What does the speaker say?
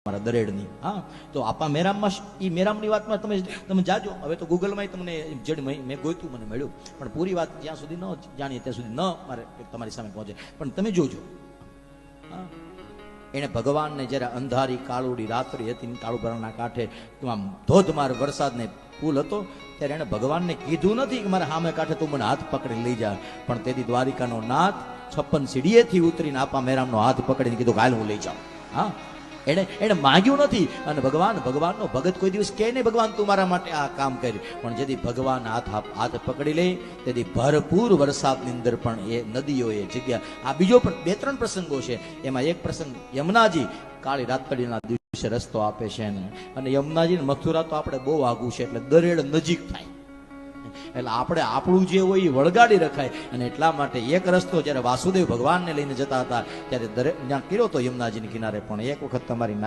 મારા દરેડની. હા, તો આપા મેરામમાં એ મેરામની વાતમાં તમે જાજો. હવે તો ગૂગલમાં તમને જેડ મેં ગોઈતું મને મળ્યું, પણ પૂરી વાત જ્યાં સુધી ન જાણીએ ત્યાં સુધી ન મારે તમારી સામે પહોંચે. પણ તમે જોજો, હા, એણે ભગવાનને જ્યારે અંધારી કાળુડી રાત્રિ હતી, કાળુભરાના કાંઠે આમ ધોધમાર વરસાદને પુલ હતો, ત્યારે એણે ભગવાનને કીધું નથી કે મારે સામે કાંઠે તું મને હાથ પકડી લઈ જા, પણ તેથી દ્વારિકાનો નાથ 56 સીડીએથી ઉતરીને આપા મેરામનો હાથ પકડીને કીધું હાલ હું લઈ જાઉં. હા, એને માંગ્યું નથી. અને ભગવાનનો ભગત કોઈ દિવસ કહે નહીં ભગવાન તું મારા માટે આ કામ કર્યું, પણ જેથી ભગવાન હાથ પકડી લે તેથી ભરપૂર વરસાદની અંદર પણ એ નદીઓ એ જગ્યા. આ બીજો પણ 2-3 પ્રસંગો છે. એમાં એક પ્રસંગ યમુનાજી કાળી રાતડીના દિવસે રસ્તો આપે છે, અને યમુનાજી ને મથુરા તો આપણે બહુ આઘું છે, એટલે દરેડ નજીક થાય, એટલે આપણે આપણું જે હોય એ વળગાડી રખાય. અને એટલા માટે એક રસ્તો જ્યારે વાસુદેવ ભગવાનને લઈને જતા હતા ત્યારે દરેક ત્યાં કર્યો તો યમુનાજીની કિનારે. પણ એક વખત તમારી